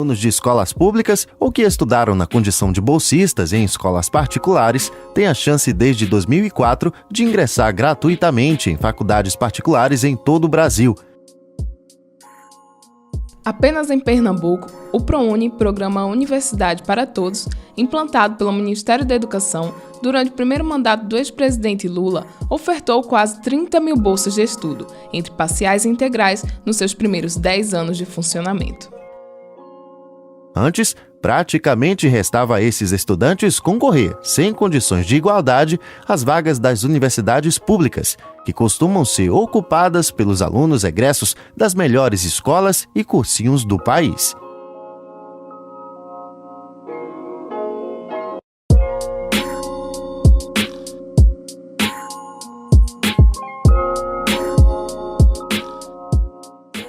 Alunos de escolas públicas ou que estudaram na condição de bolsistas em escolas particulares têm a chance desde 2004 de ingressar gratuitamente em faculdades particulares em todo o Brasil. Apenas em Pernambuco, o ProUni, Programa Universidade para Todos, implantado pelo Ministério da Educação durante o primeiro mandato do ex-presidente Lula, ofertou quase 30 mil bolsas de estudo, entre parciais e integrais, nos seus primeiros 10 anos de funcionamento. Antes, praticamente restava a esses estudantes concorrer, sem condições de igualdade, às vagas das universidades públicas, que costumam ser ocupadas pelos alunos egressos das melhores escolas e cursinhos do país.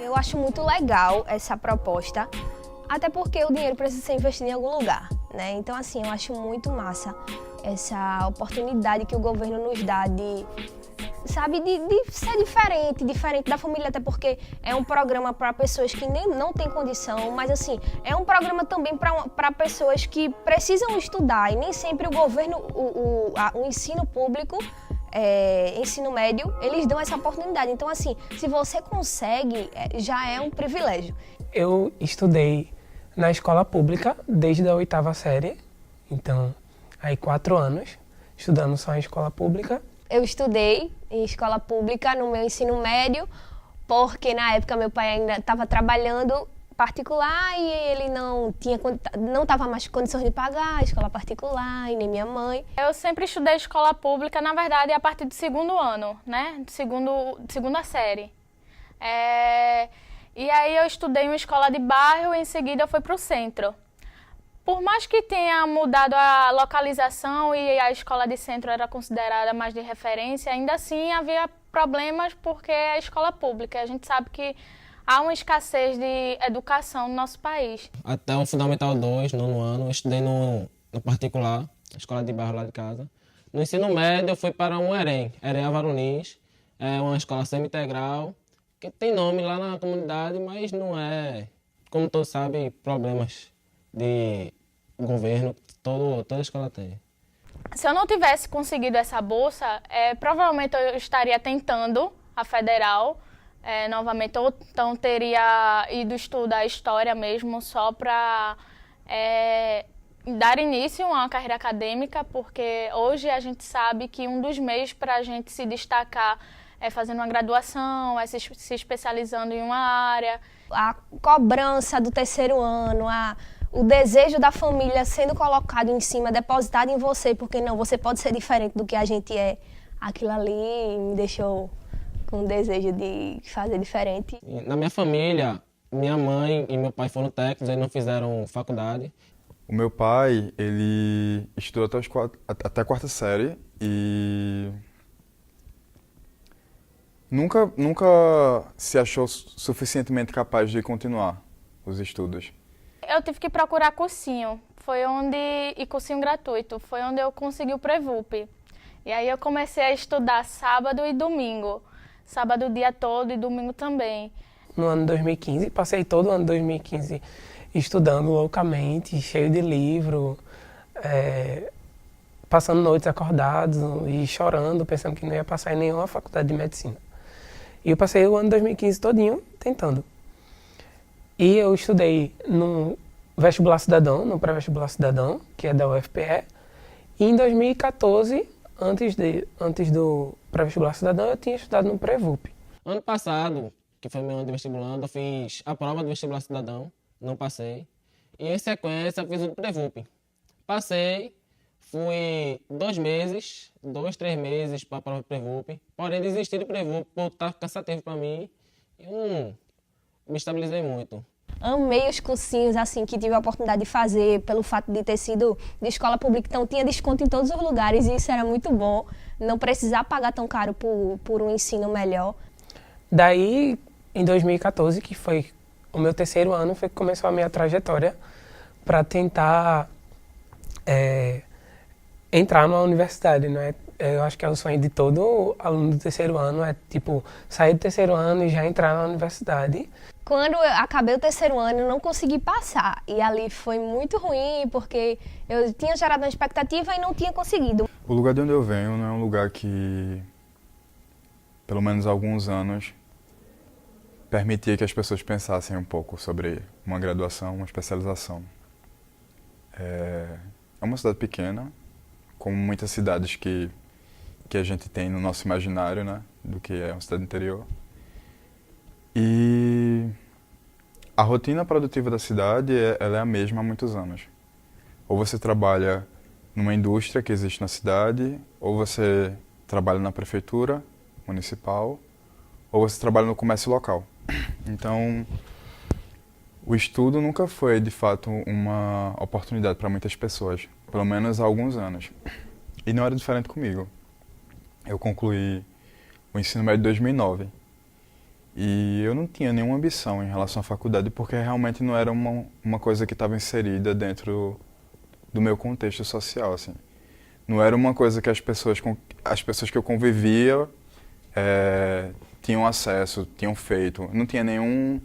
Eu acho muito legal essa proposta. Até porque o dinheiro precisa ser investido em algum lugar, né? Então, assim, eu acho muito massa essa oportunidade que o governo nos dá de ser diferente da família, até porque é um programa para pessoas que não têm condição, mas, assim, é um programa também para pessoas que precisam estudar e nem sempre o governo, o ensino público, ensino médio, eles dão essa oportunidade. Então, assim, se você consegue, já é um privilégio. Eu estudei na escola pública desde a 8ª série, então aí 4 anos estudando só em escola pública. Eu estudei em escola pública no meu ensino médio, porque na época meu pai ainda estava trabalhando particular e ele não estava mais com condições de pagar a escola particular e nem minha mãe. Eu sempre estudei escola pública, na verdade, a partir do 2º ano, né? Segunda série. E aí eu estudei em uma escola de bairro e em seguida eu fui para o centro. Por mais que tenha mudado a localização e a escola de centro era considerada mais de referência, ainda assim havia problemas porque é escola pública. A gente sabe que há uma escassez de educação no nosso país. Até o Fundamental 2, 9º ano, eu estudei no particular, escola de bairro lá de casa. No ensino médio eu fui para um EREM Avaronins, é uma escola semi-integral, que tem nome lá na comunidade, mas não é, como todos sabem, problemas de governo, toda escola tem. Se eu não tivesse conseguido essa bolsa, provavelmente eu estaria tentando a federal novamente, ou então teria ido estudar história mesmo só para dar início a uma carreira acadêmica, porque hoje a gente sabe que um dos meios para a gente se destacar é fazendo uma graduação, é se especializando em uma área. A cobrança do 3º ano, o desejo da família sendo colocado em cima, depositado em você, porque não, você pode ser diferente do que a gente é. Aquilo ali me deixou com o desejo de fazer diferente. Na minha família, minha mãe e meu pai foram técnicos, eles não fizeram faculdade. O meu pai, ele estudou até a 4ª série e nunca se achou suficientemente capaz de continuar os estudos. Eu tive que procurar cursinho, e cursinho gratuito, foi onde eu consegui o Prevup. E aí eu comecei a estudar sábado e domingo, sábado o dia todo e domingo também. No ano 2015, passei todo o ano 2015 estudando loucamente, cheio de livro, passando noites acordados e chorando, pensando que não ia passar em nenhuma faculdade de medicina. E eu passei o ano 2015 todinho tentando. E eu estudei no vestibular cidadão, no pré-vestibular cidadão, que é da UFPE. E em 2014, antes do pré-vestibular cidadão, eu tinha estudado no Prevup. Ano passado, que foi meu ano de vestibulando, eu fiz a prova do vestibular cidadão, não passei. E em sequência, eu fiz o Prevup. Passei, fui 2, 3 meses para a prova do Prevup. Porém, desisti do Prevup por estar cansativo para mim. Eu não me estabilizei muito. Amei os cursinhos assim que tive a oportunidade de fazer pelo fato de ter sido de escola pública, então tinha desconto em todos os lugares e isso era muito bom, não precisar pagar tão caro por um ensino melhor. Daí, em 2014, que foi o meu 3º ano, foi que começou a minha trajetória para tentar entrar numa universidade, né? Eu acho que é o sonho de todo aluno do 3º ano, é tipo, sair do 3º ano e já entrar na universidade. Quando eu acabei o terceiro ano, eu não consegui passar. E ali foi muito ruim, porque eu tinha gerado uma expectativa e não tinha conseguido. O lugar de onde eu venho não é um lugar que, pelo menos há alguns anos, permitia que as pessoas pensassem um pouco sobre uma graduação, uma especialização. É uma cidade pequena, como muitas cidades que a gente tem no nosso imaginário, né, do que é uma cidade interior. E a rotina produtiva da cidade ela é a mesma há muitos anos. Ou você trabalha numa indústria que existe na cidade, ou você trabalha na prefeitura municipal, ou você trabalha no comércio local. Então, o estudo nunca foi, de fato, uma oportunidade para muitas pessoas, pelo menos há alguns anos. E não era diferente comigo. Eu concluí o ensino médio em 2009. E eu não tinha nenhuma ambição em relação à faculdade, porque realmente não era uma coisa que estava inserida dentro do meu contexto social, assim. Não era uma coisa que as pessoas que eu convivia tinham acesso, tinham feito. Não tinha nenhum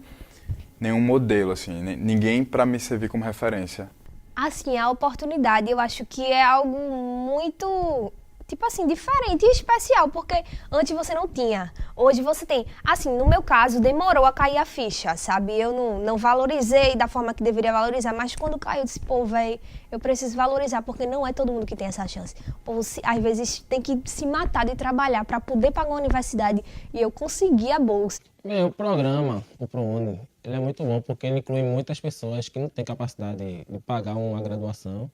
modelo, assim, ninguém para me servir como referência. Assim, a oportunidade eu acho que é algo muito, tipo assim, diferente e especial, porque antes você não tinha, hoje você tem. Assim, no meu caso, demorou a cair a ficha, sabe? Eu não valorizei da forma que deveria valorizar, mas quando caiu, eu disse, pô, velho, eu preciso valorizar, porque não é todo mundo que tem essa chance. Pô, às vezes tem que se matar de trabalhar para poder pagar uma universidade, e eu consegui a bolsa. Bem, o programa, o ProUni, ele é muito bom porque ele inclui muitas pessoas que não têm capacidade de pagar uma graduação,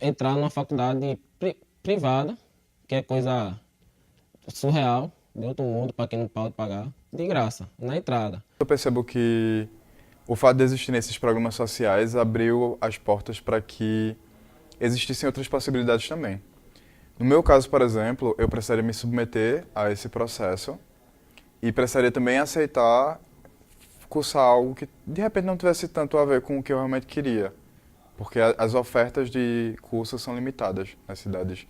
entrar numa faculdade privada, que é coisa surreal, de outro mundo, para quem não pode pagar, de graça, na entrada. Eu percebo que o fato de existirem esses programas sociais abriu as portas para que existissem outras possibilidades também. No meu caso, por exemplo, eu precisaria me submeter a esse processo e precisaria também aceitar cursar algo que de repente não tivesse tanto a ver com o que eu realmente queria, porque as ofertas de cursos são limitadas nas cidades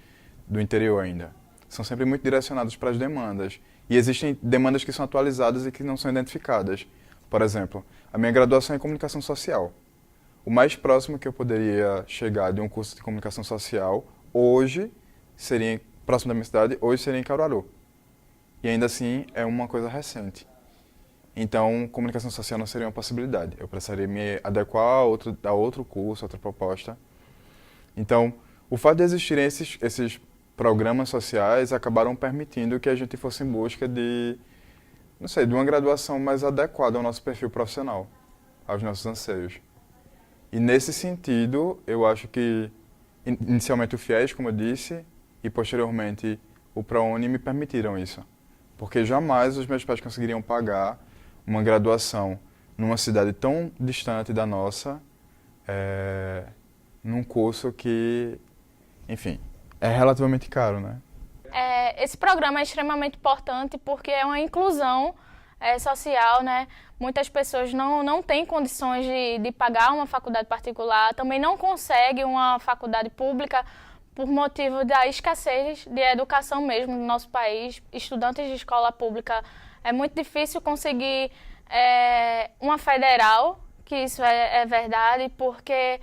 do interior ainda. São sempre muito direcionadas para as demandas. E existem demandas que são atualizadas e que não são identificadas. Por exemplo, a minha graduação é em comunicação social. O mais próximo que eu poderia chegar de um curso de comunicação social, hoje, seria próximo da minha cidade, hoje seria em Caruaru. E ainda assim, é uma coisa recente. Então, comunicação social não seria uma possibilidade. Eu precisaria me adequar a outro curso, outra proposta. Então, o fato de existirem esses programas sociais acabaram permitindo que a gente fosse em busca de uma graduação mais adequada ao nosso perfil profissional, aos nossos anseios. E nesse sentido, eu acho que inicialmente o FIES, como eu disse, e posteriormente o ProUni me permitiram isso. Porque jamais os meus pais conseguiriam pagar uma graduação numa cidade tão distante da nossa, num curso que, enfim, é relativamente caro, né? Esse programa é extremamente importante porque é uma inclusão social, né? Muitas pessoas não têm condições de pagar uma faculdade particular, também não conseguem uma faculdade pública por motivo da escassez de educação mesmo no nosso país. Estudantes de escola pública, é muito difícil conseguir uma federal, que isso é verdade, porque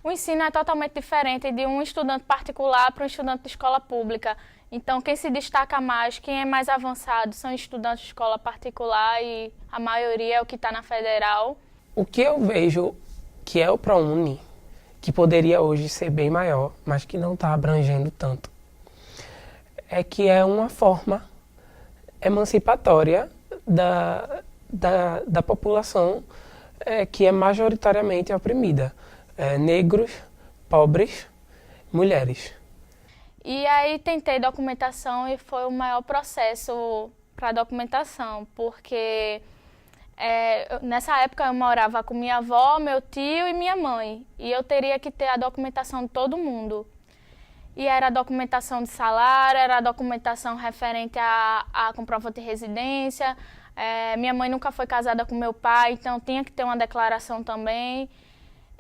o ensino é totalmente diferente de um estudante particular para um estudante de escola pública. Então, quem se destaca mais, quem é mais avançado, são estudantes de escola particular e a maioria é o que está na federal. O que eu vejo que é o ProUni, que poderia hoje ser bem maior, mas que não está abrangendo tanto, é que é uma forma emancipatória da população que é majoritariamente oprimida. Negros, pobres, mulheres. E aí tentei documentação e foi o maior processo para documentação, porque nessa época eu morava com minha avó, meu tio e minha mãe, e eu teria que ter a documentação de todo mundo. E era a documentação de salário, era a documentação referente à comprovante de residência. Minha mãe nunca foi casada com meu pai, então tinha que ter uma declaração também.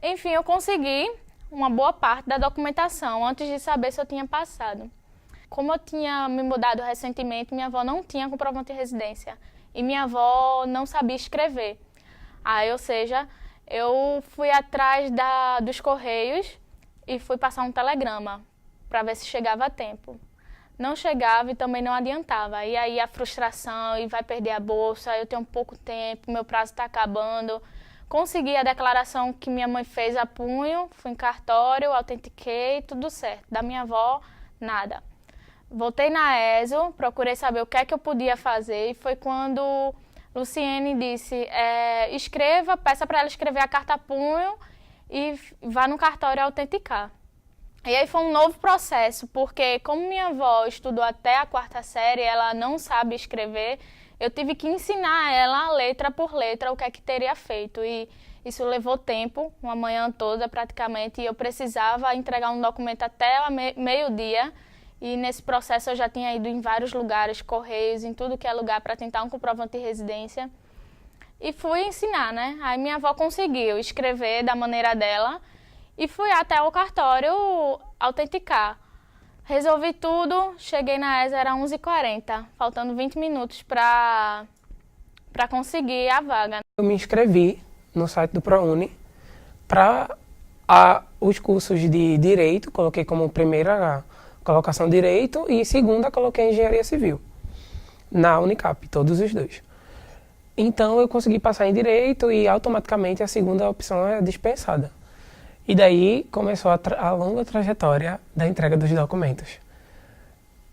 Enfim, eu consegui uma boa parte da documentação antes de saber se eu tinha passado. Como eu tinha me mudado recentemente, minha avó não tinha comprovante de residência e minha avó não sabia escrever. Aí, ou seja, eu fui atrás dos Correios e fui passar um telegrama para ver se chegava a tempo. Não chegava e também não adiantava. E aí a frustração, e vai perder a bolsa, eu tenho pouco tempo, meu prazo está acabando. Consegui a declaração que minha mãe fez a punho, fui em cartório, autentiquei, tudo certo. Da minha avó, nada. Voltei na ESO, procurei saber o que é que eu podia fazer e foi quando Luciene disse, peça para ela escrever a carta a punho e vá no cartório autenticar. E aí foi um novo processo, porque como minha avó estudou até a 4ª série, ela não sabe escrever, eu tive que ensinar ela, letra por letra, o que é que teria feito. E isso levou tempo, uma manhã toda praticamente, e eu precisava entregar um documento até meio-dia. E nesse processo eu já tinha ido em vários lugares, Correios, em tudo que é lugar, para tentar um comprovante de residência. E fui ensinar, né? Aí minha avó conseguiu escrever da maneira dela e fui até o cartório autenticar. Resolvi tudo, cheguei na ESA, era 11h40, faltando 20 minutos para conseguir a vaga. Eu me inscrevi no site do ProUni para os cursos de Direito, coloquei como primeira colocação Direito e segunda coloquei Engenharia Civil, na Unicap, todos os dois. Então eu consegui passar em Direito e automaticamente a segunda opção é dispensada. E daí começou a longa trajetória da entrega dos documentos.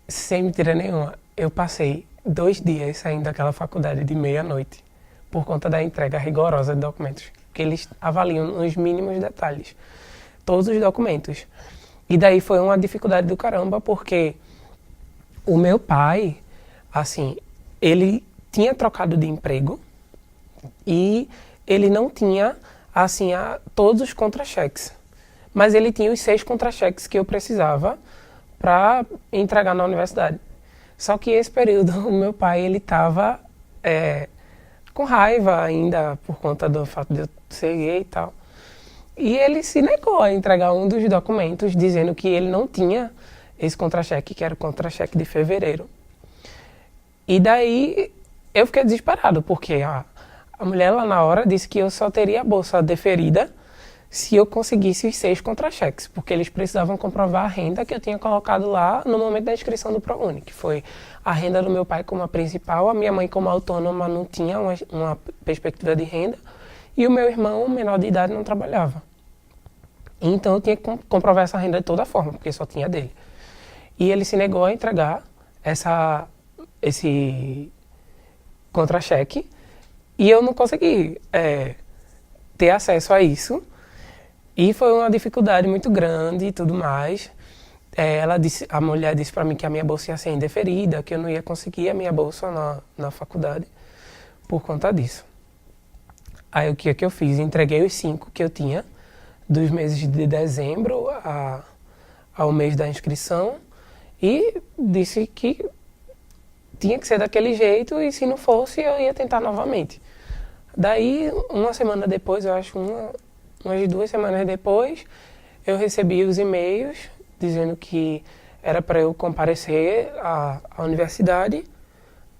Sem mentira nenhuma, eu passei 2 dias saindo daquela faculdade de meia-noite por conta da entrega rigorosa de documentos, porque eles avaliam nos mínimos detalhes todos os documentos. E daí foi uma dificuldade do caramba, porque o meu pai, assim, ele tinha trocado de emprego e ele não tinha, assim, todos os contra-cheques. Mas ele tinha os 6 contra-cheques que eu precisava para entregar na universidade. Só que esse período, o meu pai, ele estava com raiva ainda por conta do fato de eu ser gay e tal. E ele se negou a entregar um dos documentos, dizendo que ele não tinha esse contra-cheque, que era o contra-cheque de fevereiro. E daí eu fiquei desesperado, porque a mulher lá na hora disse que eu só teria a bolsa deferida se eu conseguisse os 6 contra-cheques, porque eles precisavam comprovar a renda que eu tinha colocado lá no momento da inscrição do ProUni, que foi a renda do meu pai como a principal, a minha mãe como autônoma não tinha uma perspectiva de renda, e o meu irmão, menor de idade, não trabalhava. Então eu tinha que comprovar essa renda de toda forma, porque só tinha dele. E ele se negou a entregar esse contra-cheque, e eu não consegui ter acesso a isso. E foi uma dificuldade muito grande e tudo mais. A mulher disse para mim que a minha bolsa ia ser indeferida, que eu não ia conseguir a minha bolsa na faculdade por conta disso. Aí o que eu fiz? Entreguei os 5 que eu tinha, dos meses de dezembro ao mês da inscrição, e disse que tinha que ser daquele jeito e se não fosse eu ia tentar novamente. Daí, uma semana depois, eu acho umas 2 semanas depois, eu recebi os e-mails dizendo que era para eu comparecer à universidade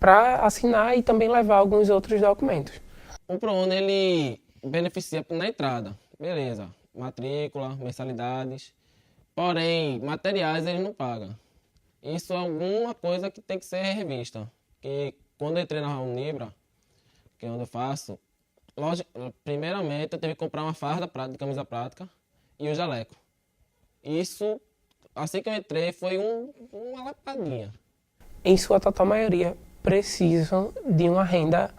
para assinar e também levar alguns outros documentos. O ProUni, ele beneficia na entrada, beleza, matrícula, mensalidades, porém, materiais ele não paga. Isso é alguma coisa que tem que ser revista. Que quando eu entrei na Unibra, que é onde eu faço, primeiramente eu tive que comprar uma farda de camisa prática e um jaleco. Isso, assim que eu entrei, foi uma lapadinha. Em sua total maioria, precisam de uma renda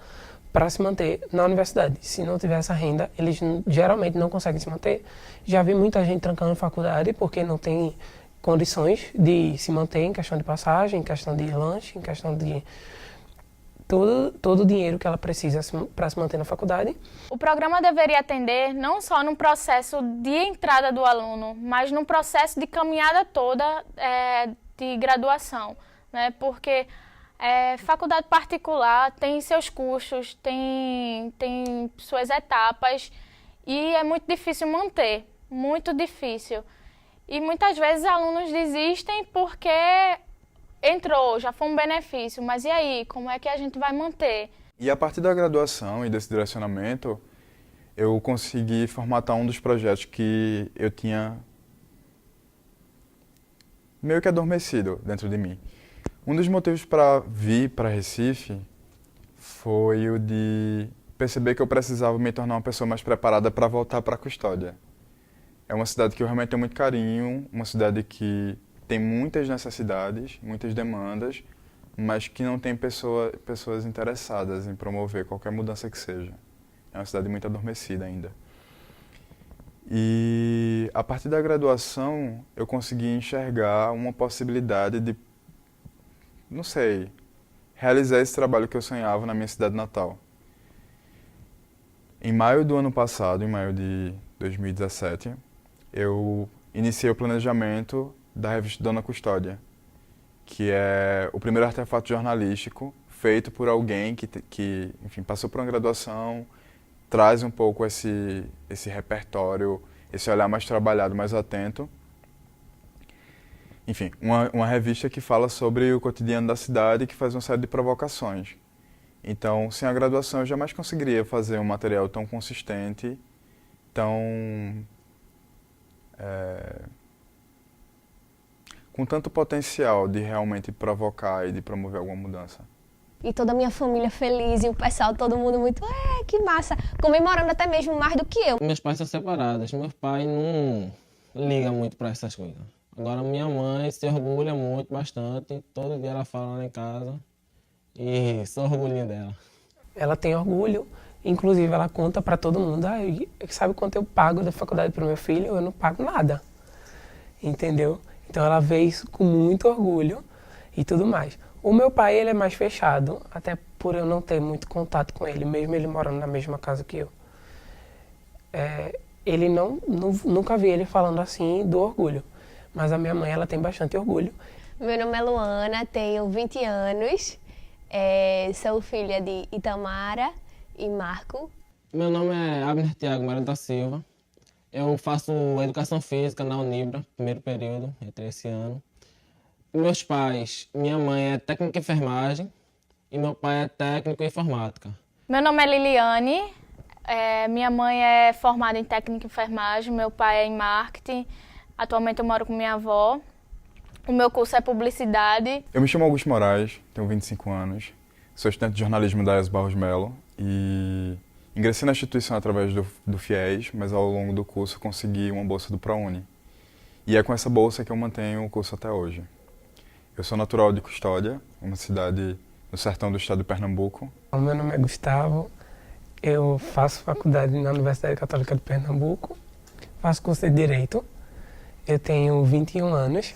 para se manter na universidade. Se não tiver essa renda, eles geralmente não conseguem se manter. Já vi muita gente trancando faculdade porque não tem condições de se manter em questão de passagem, em questão de lanche, em questão de todo o dinheiro que ela precisa para se manter na faculdade. O programa deveria atender não só no processo de entrada do aluno, mas no processo de caminhada toda de graduação, né? Porque faculdade particular tem seus custos, tem suas etapas e é muito difícil manter, muito difícil. E muitas vezes alunos desistem porque entrou, já foi um benefício, mas e aí, como é que a gente vai manter? E a partir da graduação e desse direcionamento, eu consegui formatar um dos projetos que eu tinha meio que adormecido dentro de mim. Um dos motivos para vir para Recife foi o de perceber que eu precisava me tornar uma pessoa mais preparada para voltar para a Custódia. É uma cidade que eu realmente tenho muito carinho, uma cidade que tem muitas necessidades, muitas demandas, mas que não tem pessoas interessadas em promover qualquer mudança que seja. É uma cidade muito adormecida ainda. E a partir da graduação eu consegui enxergar uma possibilidade de, não sei, realizar esse trabalho que eu sonhava na minha cidade natal. Em maio do ano passado, em maio de 2017, eu iniciei o planejamento da revista Dona Custódia, que é o primeiro artefato jornalístico feito por alguém que enfim, passou por uma graduação, traz um pouco esse repertório, esse olhar mais trabalhado, mais atento. Enfim, uma revista que fala sobre o cotidiano da cidade e que faz uma série de provocações. Então, sem a graduação, eu jamais conseguiria fazer um material tão consistente, com tanto potencial de realmente provocar e de promover alguma mudança. E toda a minha família feliz e o pessoal, todo mundo muito, que massa, comemorando até mesmo mais do que eu. Meus pais são separados, meu pai não liga muito para essas coisas. Agora minha mãe se orgulha muito, bastante, todo dia ela fala lá em casa e sou orgulhinho dela. Ela tem orgulho, inclusive ela conta para todo mundo, sabe quanto eu pago da faculdade para o meu filho? Eu não pago nada, entendeu? Então ela vê isso com muito orgulho e tudo mais. O meu pai, ele é mais fechado, até por eu não ter muito contato com ele, mesmo ele morando na mesma casa que eu. Ele nunca vi ele falando assim do orgulho, mas a minha mãe, ela tem bastante orgulho. Meu nome é Luana, tenho 20 anos, sou filha de Itamara e Marco. Meu nome é Abner Thiago Mário da Silva. Eu faço Educação Física na Unibra, primeiro período, entrei esse ano. Meus pais, minha mãe é técnica em enfermagem e meu pai é técnico em informática. Meu nome é Liliane, minha mãe é formada em técnica em enfermagem, meu pai é em marketing. Atualmente eu moro com minha avó. O meu curso é publicidade. Eu me chamo Augusto Moraes, tenho 25 anos, sou estudante de jornalismo da ES Barros Melo e ingressei na instituição através do FIES, mas ao longo do curso consegui uma bolsa do ProUni. E é com essa bolsa que eu mantenho o curso até hoje. Eu sou natural de Custódia, uma cidade no sertão do estado de Pernambuco. O meu nome é Gustavo, eu faço faculdade na Universidade Católica de Pernambuco, faço curso de Direito, eu tenho 21 anos,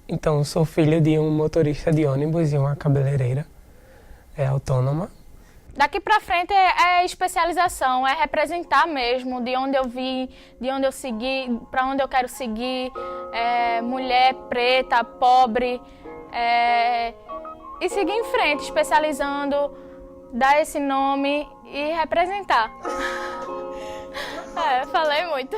então sou filho de um motorista de ônibus e uma cabeleireira autônoma. Daqui pra frente é especialização, é representar mesmo de onde eu vim, de onde eu segui, para onde eu quero seguir, mulher, preta, pobre, e seguir em frente, especializando, dar esse nome e representar. Falei muito.